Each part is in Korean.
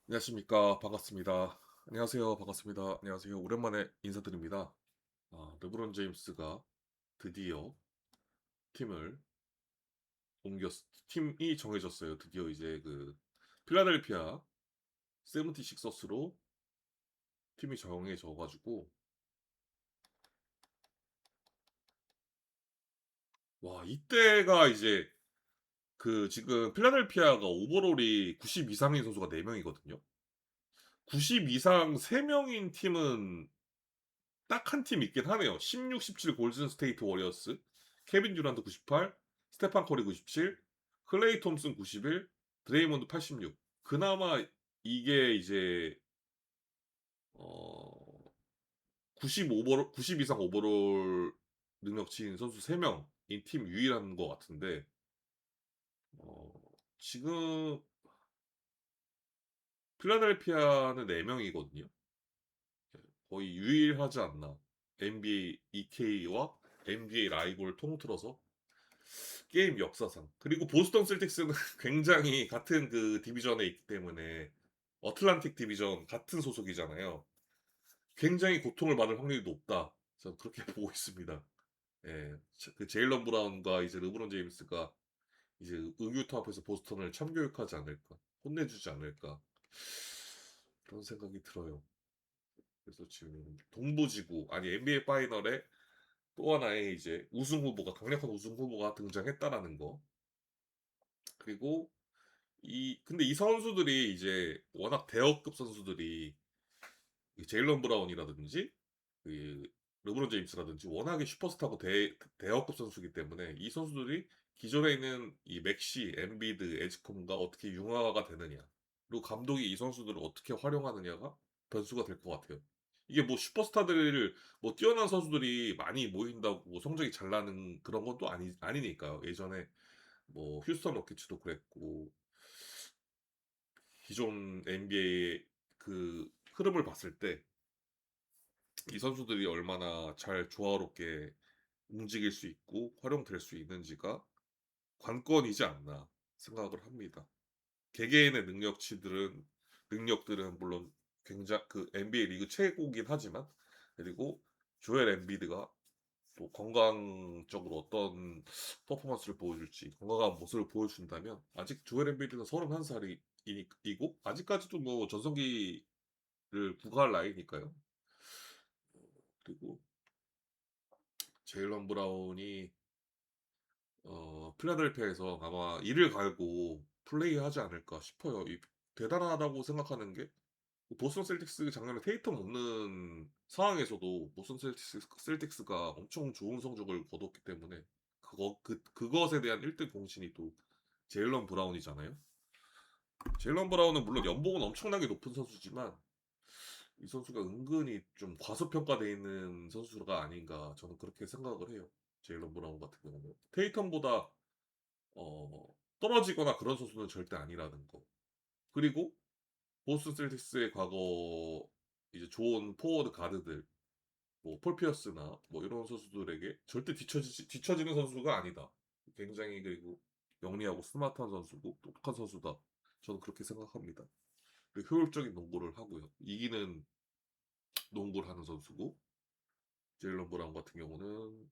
안녕하십니까. 반갑습니다. 안녕하세요. 반갑습니다. 안녕하세요. 오랜만에 인사드립니다. 르브론 제임스가 드디어 팀을 팀이 정해졌어요. 드디어 이제 필라델피아 세븐티식서스로 팀이 정해져 가지고 와, 이때가 이제 지금 필라델피아가 오버롤이 90 이상인 선수가 4 명이거든요. 90 이상 3 명인 팀은 딱 한 팀 있긴 하네요. 16, 17 골든 스테이트 워리어스, 케빈 듀란트 98, 스테판 커리 97, 클레이 톰슨 91, 드레이몬드 86. 그나마 이게 이제 어 90 이상 오버롤 능력치인 선수 3명인 팀 유일한 것 같은데 어 지금 필라델피아는 4명이거든요. 거의 유일하지 않나. NBA 2K와 NBA 라이브를 통틀어서 게임 역사상. 그리고 보스턴 셀틱스는 굉장히 같은 디비전에 있기 때문에 어틀란틱 디비전 같은 소속이잖아요. 굉장히 고통을 받을 확률이 높다. 저는 그렇게 보고 있습니다. 예. 제일런 브라운과 이제 르브론 제임스가 이제 의규투합해서 보스턴을 참교육하지 않을까, 혼내주지 않을까 그런 생각이 들어요. 그래서 지금 동부지구 아니 NBA 파이널에 또 하나의 이제 우승 후보가 강력한 우승 후보가 등장했다라는 거. 그리고 근데 이 선수들이 이제 워낙 대역급 선수들이 제일런 브라운이라든지 그 르브론 제임스라든지 워낙에 슈퍼스타고 대역급 선수이기 때문에 이 선수들이 기존에 있는 이 맥시, 엠비드, 에지컴과 어떻게 융화가 되느냐, 그리고 감독이 이 선수들을 어떻게 활용하느냐가 변수가 될 것 같아요. 이게 뭐 슈퍼스타들을 뭐 뛰어난 선수들이 많이 모인다고 성적이 잘 나는 그런 건 또 아니니까요. 예전에 뭐 휴스턴 로켓츠도 그랬고 기존 NBA의 흐름을 봤을 때 이 선수들이 얼마나 잘 조화롭게 움직일 수 있고 활용될 수 있는지가 관건이지 않나 생각을 합니다. 개개인의 능력들은 물론 굉장히 NBA 리그 최고긴 하지만, 그리고 조엘 엠비드가 또 건강적으로 어떤 퍼포먼스를 보여줄지, 건강한 모습을 보여준다면, 아직 조엘 엠비드는 31살이고 아직까지도 뭐 전성기를 구가할 나이니까요. 그리고 제일런 브라운이 필라델피아에서 아마 이를 갈고 플레이하지 않을까 싶어요. 대단하다고 생각하는 게 보스턴 셀틱스 작년에 테이텀 없는 상황에서도 보스턴 셀틱스가 엄청 좋은 성적을 거뒀기 때문에 그것에 대한 1등 공신이 또 제일런 브라운이잖아요. 제일런 브라운은 물론 연봉은 엄청나게 높은 선수지만 이 선수가 은근히 좀 과소평가되어 있는 선수가 아닌가 저는 그렇게 생각을 해요. 제일런 브라운 같은 경우는 테이텀보다 떨어지거나 그런 선수는 절대 아니라는 거. 그리고 보스턴 셀틱스의 과거 이제 좋은 포워드 가드들, 뭐 폴 피어스나 뭐 이런 선수들에게 절대 뒤처지는 선수가 아니다. 굉장히 그리고 영리하고 스마트한 선수고 똑똑한 선수다. 저는 그렇게 생각합니다. 그리고 효율적인 농구를 하고요. 이기는 농구를 하는 선수고, 제일런 브라운 같은 경우는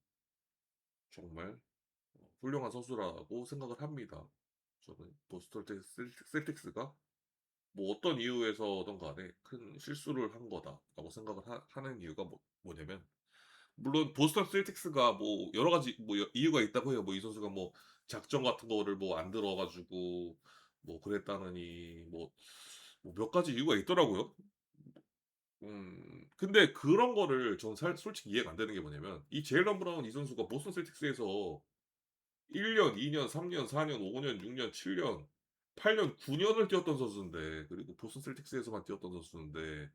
정말 훌륭한 선수라고 생각을 합니다. 저는 보스턴 셀틱스가 뭐 어떤 이유에서든 간에 큰 실수를 한 거다라고 생각을 하는 이유가 뭐냐면, 물론 보스턴 셀틱스가 뭐 여러 가지 뭐 이유가 있다고 해요. 뭐 이 선수가 뭐 작전 같은 거를 뭐 안 들어가지고 뭐 그랬다느니 뭐 몇 가지 이유가 있더라고요. 근데 그런 거를 저는 솔직히 이해가 안 되는 게 뭐냐면, 이 제일런 브라운 이 선수가 보스턴 셀틱스에서 1년, 2년, 3년, 4년, 5년, 6년, 7년, 8년, 9년을 뛰었던 선수인데, 그리고 보스턴 셀틱스에서만 뛰었던 선수인데,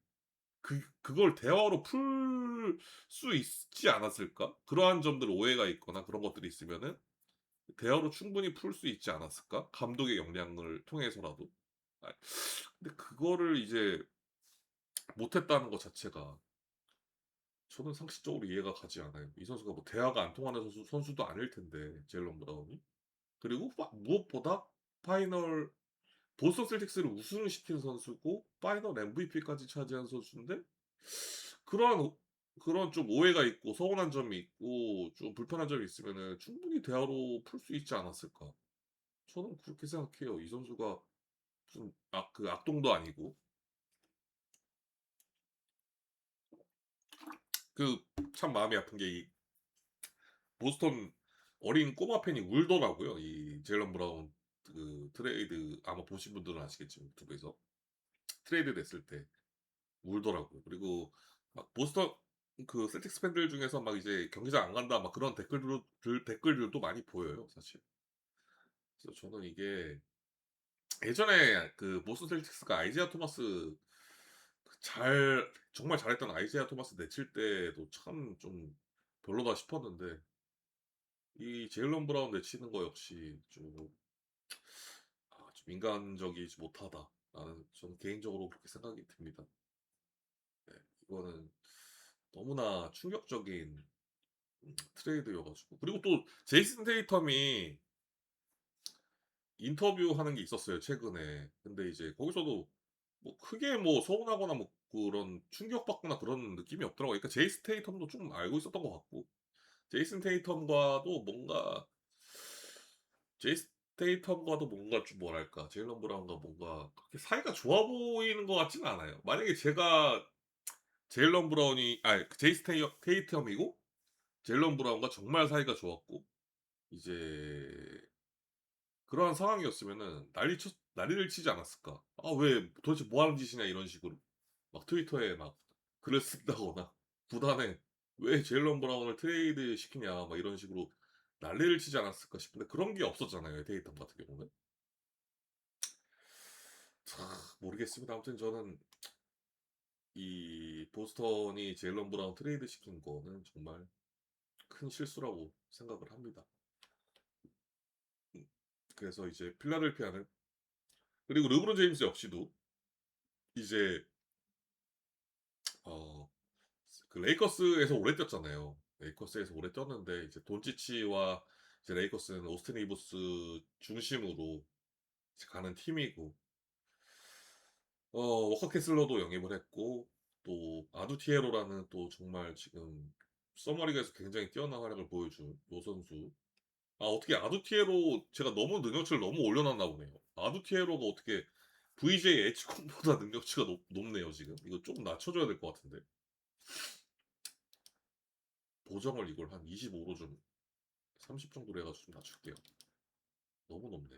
그걸 대화로 풀 수 있지 않았을까? 그러한 점들 오해가 있거나 그런 것들이 있으면은 대화로 충분히 풀 수 있지 않았을까? 감독의 역량을 통해서라도. 아, 근데 그거를 이제 못했다는 것 자체가 저는 상식적으로 이해가 가지 않아요. 이 선수가 뭐 대화가 안 통하는 선수도 아닐 텐데, 제일런 브라운이. 그리고 무엇보다 파이널 보스턴 셀틱스를 우승시킨 선수고 파이널 MVP까지 차지한 선수인데 그런 그런 좀 오해가 있고 서운한 점이 있고 좀 불편한 점이 있으면은 충분히 대화로 풀 수 있지 않았을까. 저는 그렇게 생각해요. 이 선수가 무슨 악동도 아니고 그 참 마음이 아픈 게 이 보스턴 어린 꼬마 팬이 울더라고요. 이 제일런 브라운 그 트레이드 아마 보신 분들은 아시겠지만 유튜브에서 트레이드 됐을 때 울더라고요. 그리고 막 보스턴 그 셀틱스 팬들 중에서 막 이제 "경기장 안 간다." 막 그런 댓글들도 많이 보여요, 사실. 그래서 저는 이게 예전에 그 보스턴 셀틱스가 아이지아 토마스 정말 잘했던 아이지아 토마스 내칠 때도 참 좀 별로다 싶었는데 이 제일런 브라운 내치는 거 역시 좀 인간적이지 못하다라는 저는 개인적으로 그렇게 생각이 듭니다. 네, 이거는 너무나 충격적인 트레이드여가지고 그리고 또 제이슨 테이텀이 인터뷰하는 게 있었어요 최근에. 근데 이제 거기서도 뭐 크게 뭐 서운하거나 뭐 그런 충격받거나 그런 느낌이 없더라고요. 그러니까 제이슨 테이텀도 좀 알고 있었던 것 같고 제이슨 테이텀과도 뭔가 제이슨 테이텀과도 뭔가 좀 뭐랄까 제일런 브라운과 뭔가 그렇게 사이가 좋아 보이는 것 같지는 않아요. 만약에 제가 제일런 브라운이 아니 제이슨 테이텀이고 제일런 브라운과 정말 사이가 좋았고 이제 그러한 상황이었으면은 난리를 치지 않았을까. 아, 왜 도대체 뭐 하는 짓이냐 이런 식으로 막 트위터에 막 글을 쓴다거나 구단에 왜 제일런 브라운을 트레이드 시키냐 막 이런 식으로 난리를 치지 않았을까 싶은데 그런 게 없었잖아요. 데이텀 같은 경우는. 참 모르겠습니다. 아무튼 저는 이 보스턴이 제일런 브라운 트레이드 시킨 거는 정말 큰 실수라고 생각을 합니다. 음, 그래서 이제 필라델피아는 그리고 르브론 제임스 역시도 이제 어 그 레이커스에서 오래 뛰었잖아요. 레이커스에서 오래 뛰었는데 이제 돈치치와 이제 레이커스는 오스틴 리브스 중심으로 이제 가는 팀이고 워커 캐슬러도 영입을 했고 또 아두티에로라는 또 정말 지금 서머리그에서 굉장히 뛰어난 활약을 보여준 요 선수. 아, 어떻게 아두티에로 제가 너무 능력치를 너무 올려놨나 보네요. 아두티에로가 어떻게 VJ 에치콘보다 능력치가 높네요 지금. 이거 조금 낮춰줘야 될 것 같은데. 보정을 이걸 한 25로 좀 30 정도로 해가지고 좀 낮출게요. 너무 높네.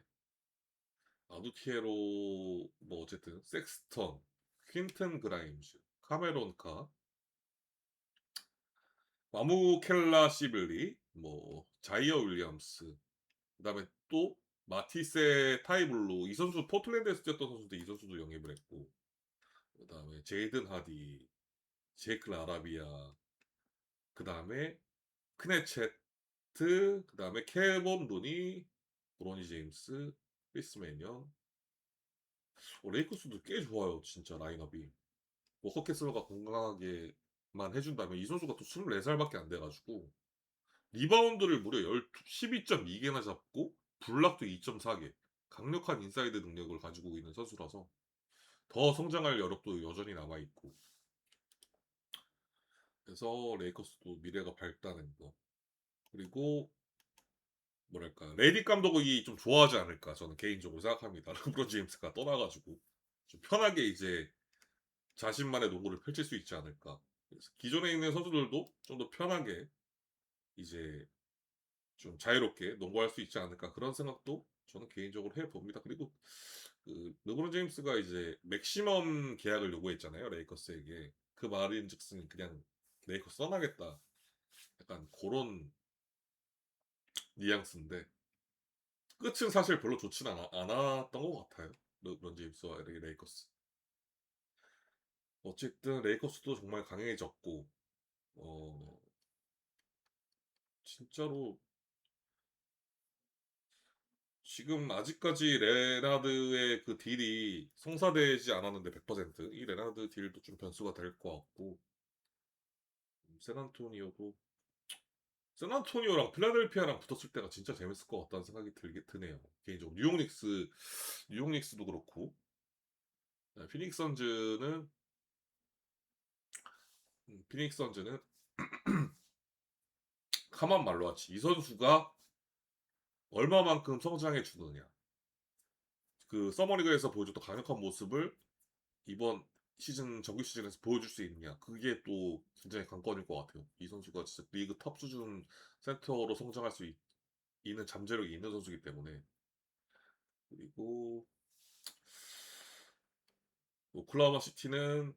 아두티에로 뭐 어쨌든 섹스턴, 퀸튼 그라임즈, 카메론 카, 마무켈라 시블리, 뭐 자이어 윌리엄스, 그다음에 또 마티세 타이블루 이 선수 포틀랜드에서 뛰었던 선수인데 이 선수도 영입을 했고 그다음에 제이든 하디, 제이크 라라비아, 그다음에 크네체트, 그다음에 케본 루니, 브로니 제임스, 크리스 매니언. 레이커스도 꽤 좋아요, 진짜 라인업이. 워커 캐슬러가 건강하게만 해준다면 이 선수가 또 24살밖에 안 돼가지고 리바운드를 무려 12.2개나 잡고 블락도 2.4개. 강력한 인사이드 능력을 가지고 있는 선수라서 더 성장할 여력도 여전히 남아 있고. 그래서 레이커스도 미래가 밝다는 거. 그리고 뭐랄까 레디 감독이 좀 좋아하지 않을까 저는 개인적으로 생각합니다. 르브론 제임스가 떠나가지고 좀 편하게 이제 자신만의 농구를 펼칠 수 있지 않을까. 그래서 기존에 있는 선수들도 좀 더 편하게 이제 좀 자유롭게 농구할 수 있지 않을까 그런 생각도 저는 개인적으로 해봅니다. 그리고 그 르브론 제임스가 이제 맥시멈 계약을 요구했잖아요 레이커스에게. 그 말인즉슨 그냥 레이커스 떠나겠다. 약간 그런 뉘앙스인데 끝은 사실 별로 좋진 않았던 것 같아요. 르브론 제임스와 레이커스. 어쨌든 레이커스도 정말 강해졌고 어 진짜로 지금 아직까지 레나드의 그 딜이 성사되지 않았는데 100%이 레나드 딜도 좀 변수가 될 것 같고 샌안토니오도 샌안토니오랑 필라델피아랑 붙었을 때가 진짜 재밌을 것 같다는 생각이 드네요. 개인적으로 뉴욕 닉스도 그렇고 네, 피닉스 선즈는 카만 말로아치 이 선수가 얼마만큼 성장해 주느냐. 그 서머리그에서 보여줬던 강력한 모습을 이번 시즌 정규 시즌에서 보여줄 수 있느냐. 그게 또 굉장히 관건일 것 같아요. 이 선수가 진짜 리그 탑 수준 센터로 성장할 수 있는 잠재력이 있는 선수이기 때문에. 그리고 오클라호마 시티는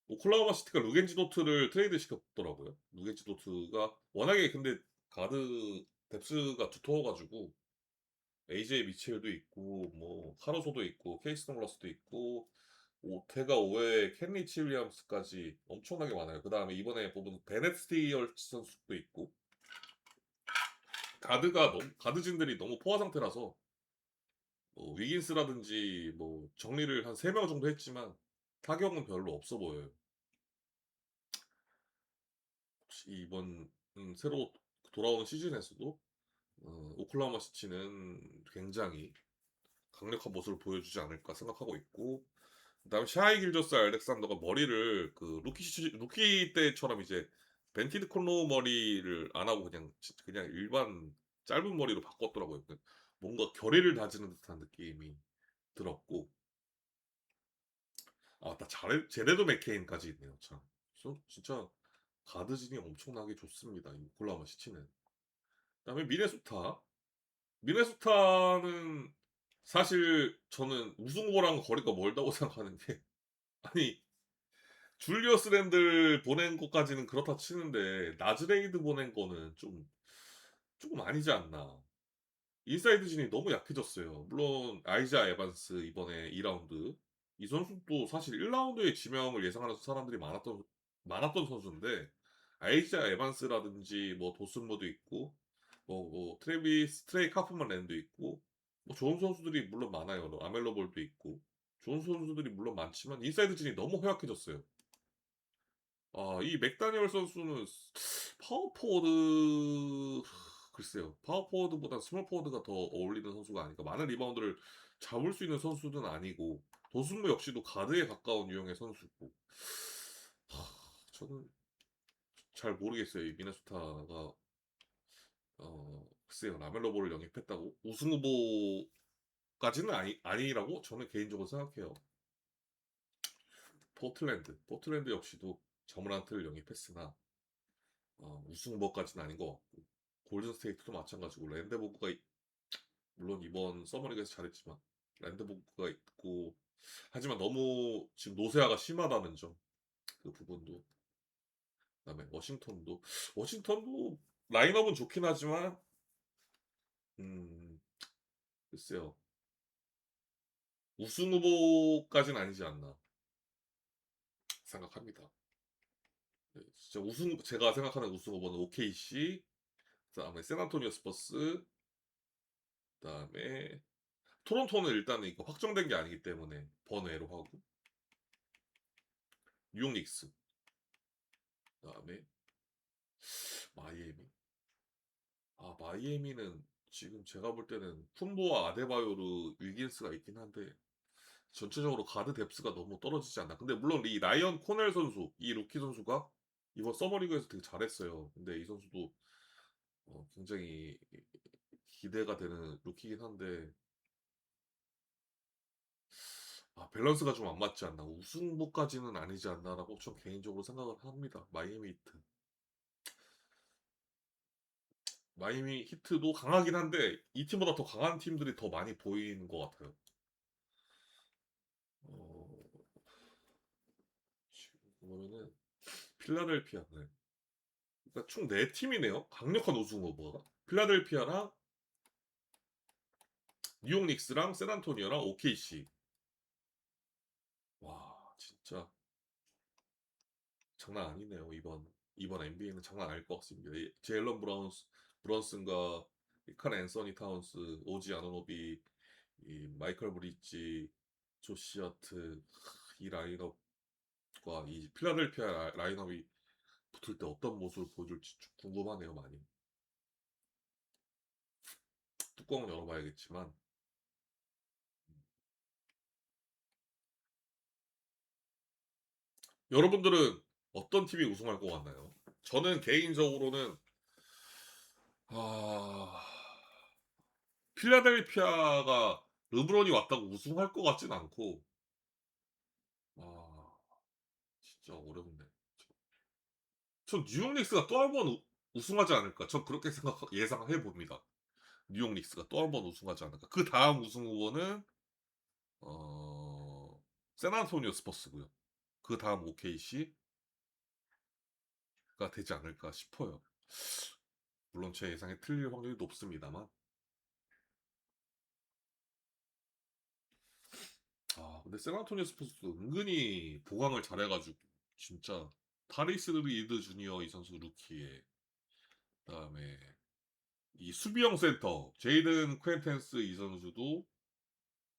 오클라호마 시티가 루겐지 도트를 트레이드 시켰더라고요. 루겐지 도트가 워낙에 근데 가드 뎁스가 두터워가지고 AJ 미첼도 있고 뭐 카루소도 있고 케이스 동러스도 있고 오테가 오에 켄리치 윌리엄스까지 엄청나게 많아요. 그 다음에 이번에 뽑은 베넷 스티얼스 선수도 있고 가드진들이 너무 포화 상태라서 뭐 위긴스라든지 뭐 정리를 한 3명 정도 했지만 타격은 별로 없어 보여요. 혹시 이번 새로 돌아오는 시즌에서도 오클라호마 시티는 굉장히 강력한 모습을 보여주지 않을까 생각하고 있고 그다음에 샤이 길저스 알렉산더가 머리를 그 루키 때처럼 이제 벤티드 콘로 머리를 안 하고 그냥 일반 짧은 머리로 바꿨더라고요. 뭔가 결의를 다지는 듯한 느낌이 들었고 아 맞다 제레도 맥케인까지 있네요. 참 진짜 가드진이 엄청나게 좋습니다. 이 오클라호마 시티는. 그다음에 미네소타는 사실 저는 우승 후보랑 거리가 멀다고 생각하는 게 아니 줄리어스 랜들 보낸 것까지는 그렇다 치는데 나즈레이드 보낸 거는 좀 조금 아니지 않나. 인사이드 진이 너무 약해졌어요. 물론 아이자 에반스 이번에 2라운드 이 선수도 사실 1라운드에 지명을 예상하는 사람들이 많았던 선수인데 아이자 에반스라든지 뭐 도슨모도 있고 뭐 트레비스 트레이 카프만 랜도 있고 뭐 좋은 선수들이 물론 많아요. 아멜로 볼도 있고 좋은 선수들이 물론 많지만 인사이드 진이 너무 허약해졌어요. 아, 이 맥다니엘 선수는 파워포워드 글쎄요. 파워포워드보다 스몰포워드가 더 어울리는 선수가 아닐까. 많은 리바운드를 잡을 수 있는 선수는 아니고 도승무 역시도 가드에 가까운 유형의 선수고. 하, 저는 잘 모르겠어요. 이 미네소타가 글쎄요. 라멜로볼을 영입했다고 우승 후보까지는 아니라고 저는 개인적으로 생각해요. 포틀랜드 역시도 저머란트를 영입했으나 우승 후보까지는 아닌 것 같고 골든 스테이트도 마찬가지고 물론 이번 서머리그에서 잘했지만 랜드버그가 있고 하지만 너무 지금 노세화가 심하다는 점 그 부분도 그다음에 워싱턴도 라인업은 좋긴 하지만 음 글쎄요 우승 후보까지는 아니지 않나 생각합니다. 네, 진짜 제가 생각하는 우승 후보는 OKC 그다음에 샌안토니오 스퍼스 그다음에 토론토는 일단은 이거 확정된 게 아니기 때문에 번외로 하고 뉴욕 닉스 그다음에 마이애미 마이애미는 지금 제가 볼 때는 쿤보와 아데바요르 위긴스가 있긴 한데 전체적으로 가드 뎁스가 너무 떨어지지 않나. 근데 물론 이 라이언 코넬 선수, 이 루키 선수가 이번 서머리그에서 되게 잘했어요. 근데 이 선수도 굉장히 기대가 되는 루키긴 한데 밸런스가 좀 안 맞지 않나. 우승부까지는 아니지 않나라고 좀 개인적으로 생각을 합니다. 마이애미 히트도 강하긴 한데 이 팀보다 더 강한 팀들이 더 많이 보이는 것 같아요. 어, 지금 보면은 필라델피아, 네. 그러니까 총 4팀이네요. 강력한 우승 후보가. 필라델피아랑 뉴욕 닉스랑 샌안토니오랑 OKC. 와, 진짜 장난 아니네요. 이번 NBA는 장난 아닐 것 같습니다. 제일런 브런슨과 칸 앤서니 타운스, 오지 아노노비, 이 마이클 브리지, 조시 하트 이 라인업과 이 필라델피아 라인업이 붙을 때 어떤 모습을 보여줄지 좀 궁금하네요, 많이. 뚜껑은 열어봐야겠지만. 여러분들은 어떤 팀이 우승할 것 같나요? 저는 개인적으로는 아, 필라델피아가 르브론이 왔다고 우승할 것 같진 않고, 아, 진짜 어렵네. 전 뉴욕 닉스가 또 한 번 우승하지 않을까? 전 그렇게 예상해 봅니다. 뉴욕 닉스가 또 한 번 우승하지 않을까? 그 다음 우승 후보는 어, 샌안토니오 스퍼스고요. 그 다음 OKC가 되지 않을까 싶어요. 물론 제 예상에 틀릴 확률이 높습니다만. 아, 근데 샌안토니오 스퍼스도 은근히 보강을 잘해가지고 진짜 타리스 리드 주니어 이 선수 루키에 그다음에 이 수비형 센터 제이든 퀘텐스 이 선수도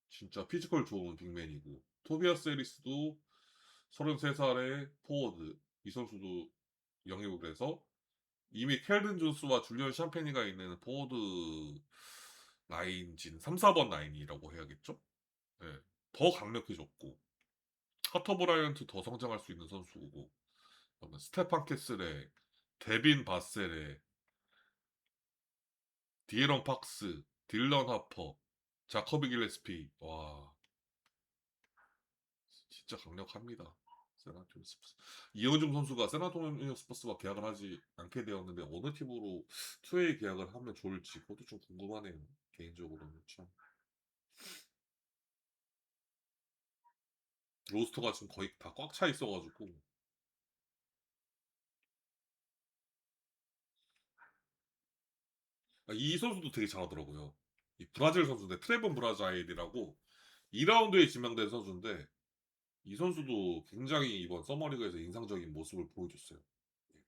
진짜 피지컬 좋은 빅맨이고 토비아스 해리스도 33살의 포워드 이 선수도 영입을 해서 이미 켈든 존스와 줄리언 샴페니가 있는 포워드 라인진 3, 4번 라인이라고 해야겠죠? 네. 더 강력해졌고 하터 브라이언트 더 성장할 수 있는 선수고 그다음에 스테판 캐슬의 데빈 바셀의 디에런 팍스 딜런 하퍼 자커비 길레스피 와 진짜 강력합니다. 세나토니오 스퍼스. 이어중 선수가 세나토니오 스퍼스와 계약을 하지 않게 되었는데 어느 팀으로 투웨이 계약을 하면 좋을지 그것도 좀 궁금하네요. 개인적으로는 참 로스터가 지금 거의 다 꽉 차 있어가지고 이 선수도 되게 잘하더라고요. 이 브라질 선수인데 트레본 브라자일이라고 2라운드에 지명된 선수인데 이 선수도 굉장히 이번 서머리그에서 인상적인 모습을 보여줬어요.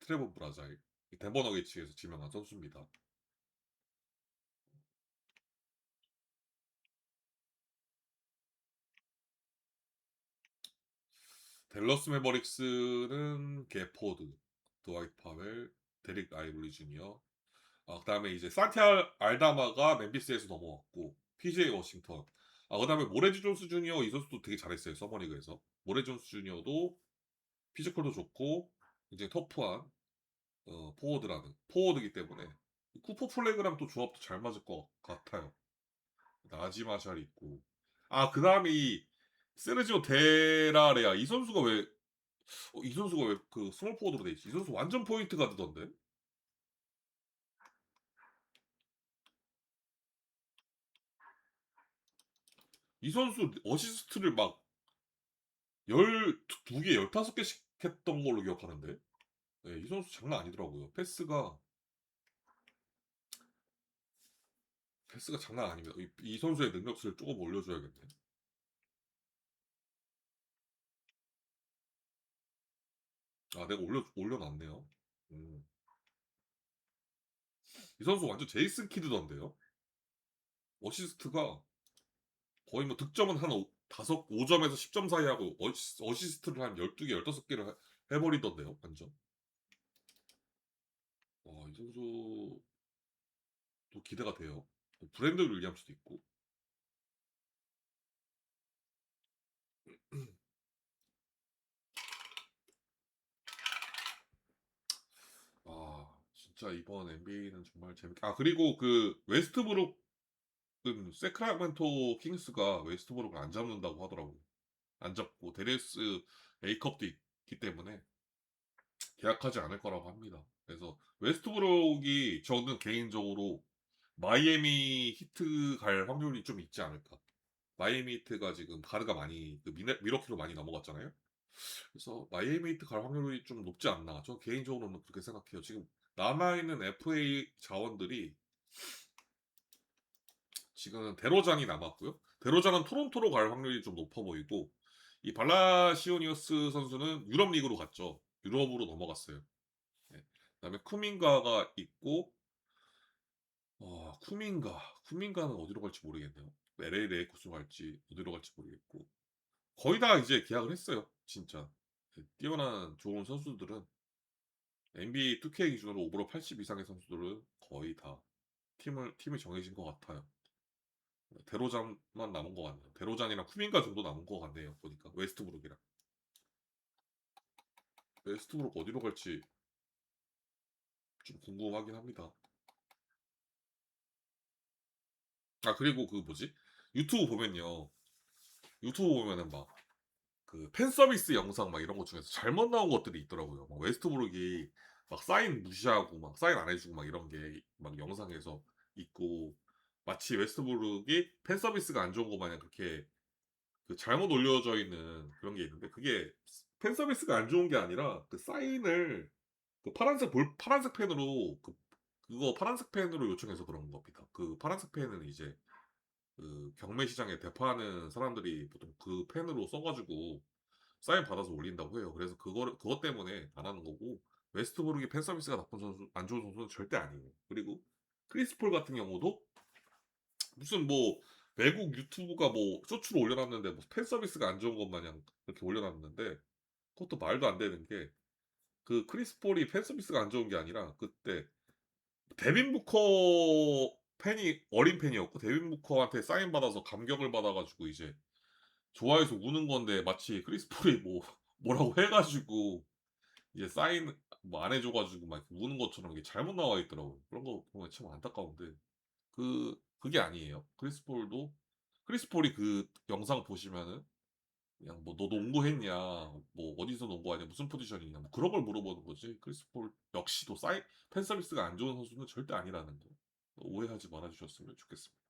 트레본 브라자일 덴버 너게츠에서 지명한 선수입니다. 댈러스 매버릭스는 게포드, 드와이트 파웰, 데릭 아이블리 주니어. 그다음에 이제 산티아 알다마가 멤피스에서 넘어왔고 PJ 워싱턴. 그다음에 모레지 존스 주니어 이 선수도 되게 잘했어요 서머리그에서. 모레 존스 주니어도 피지컬도 좋고 이제 터프한 포워드라는 포워드이기 때문에 쿠퍼 플레그랑 또 조합도 잘 맞을 것 같아요. 나지 마샬 있고. 그다음에 이 세르지오 데라레아 이 선수가 왜 이 선수가 왜 그 스몰 포워드로 돼 있지? 이 선수 완전 포인트 가드던데? 이 선수 어시스트를 막 12개, 15개씩 했던 걸로 기억하는데? 네, 이 선수 장난 아니더라고요. 패스가 장난 아닙니다. 이 선수의 능력치를 조금 올려줘야겠네. 내가 올려놨네요. 음. 이 선수 완전 제이슨 키드던데요? 어시스트가 거의 뭐 득점은 한 5점에서 10점 사이 하고 어시스트를 한 12개, 15개를 해버리던데요, 완전. 이 선수도 기대가 돼요. 브랜드 윌리엄스도 있고. 진짜 이번 NBA는 정말 재밌게. 그리고 그 웨스트브룩은 세크라멘토 킹스가 웨스트브룩을 안 잡는다고 하더라고요. 안 잡고 데레스 A컵도 있기 때문에 계약하지 않을 거라고 합니다. 그래서 웨스트브룩이 저는 개인적으로 마이애미 히트 갈 확률이 좀 있지 않을까. 마이애미 히트가 지금 가드가 많이 미러키로 많이 넘어갔잖아요. 그래서 마이애미 히트 갈 확률이 좀 높지 않나. 저 개인적으로는 그렇게 생각해요. 지금 남아있는 FA 자원들이 지금 데로잔이 남았고요. 데로잔은 토론토로 갈 확률이 좀 높아 보이고 이 발라시오니어스 선수는 유럽 리그로 갔죠. 유럽으로 넘어갔어요. 네. 그다음에 쿠민가가 있고 쿠민가는 어디로 갈지 모르겠네요. LA 레이커스로 갈지 어디로 갈지 모르겠고 거의 다 이제 계약을 했어요. 진짜 뛰어난 좋은 선수들은 NBA 2K 기준으로 오버롤 80 이상의 선수들은 거의 다 팀이 정해진 것 같아요. 데로잔만 남은 것 같네요. 데로잔이랑 쿠민가 정도 남은 것 같네요. 보니까 웨스트브룩이랑. 웨스트브룩 어디로 갈지 좀 궁금하긴 합니다. 아 그리고 그 뭐지? 유튜브 보면요. 유튜브 보면은 막 그 팬 서비스 영상 막 이런 것 중에서 잘못 나온 것들이 있더라고요. 막 웨스트브룩이 막 사인 무시하고 막 사인 안 해주고 막 이런 게 막 영상에서 있고 마치 웨스트브룩이 팬 서비스가 안 좋은 것 마냥 그렇게 그 잘못 올려져 있는 그런 게 있는데 그게 팬 서비스가 안 좋은 게 아니라 그 사인을 그 파란색 펜으로 그거 파란색 펜으로 요청해서 그런 겁니다. 그 파란색 펜은 이제 그 경매 시장에 대파하는 사람들이 보통 그 펜으로 써가지고 사인 받아서 올린다고 해요. 그래서 그것 때문에 안 하는 거고 웨스트브룩이 팬 서비스가 나쁜 선수, 안 좋은 선수는 절대 아니에요. 그리고 크리스 폴 같은 경우도 무슨 뭐 외국 유튜브가 뭐 쇼츠로 올려놨는데 뭐 팬 서비스가 안 좋은 것 마냥 그렇게 올려놨는데 그것도 말도 안 되는 게 그 크리스 폴이 팬 서비스가 안 좋은 게 아니라 그때 데빈 부커 팬이 어린 팬이었고 데빈 부커한테 사인 받아서 감격을 받아가지고 이제 좋아해서 우는 건데 마치 크리스 폴이 뭐 뭐라고 해가지고 이제 사인 뭐 안 해줘가지고 막 이렇게 우는 것처럼 이게 잘못 나와 있더라고요. 그런 거 보면 참 안타까운데 그게 아니에요. 크리스 폴이 그 영상 보시면은 그냥 뭐 너 농구했냐, 뭐 어디서 농구하냐, 무슨 포지션이냐, 뭐 그런 걸 물어보는 거지. 크리스 폴 역시도 팬 서비스가 안 좋은 선수는 절대 아니라는 거 오해하지 말아주셨으면 좋겠습니다.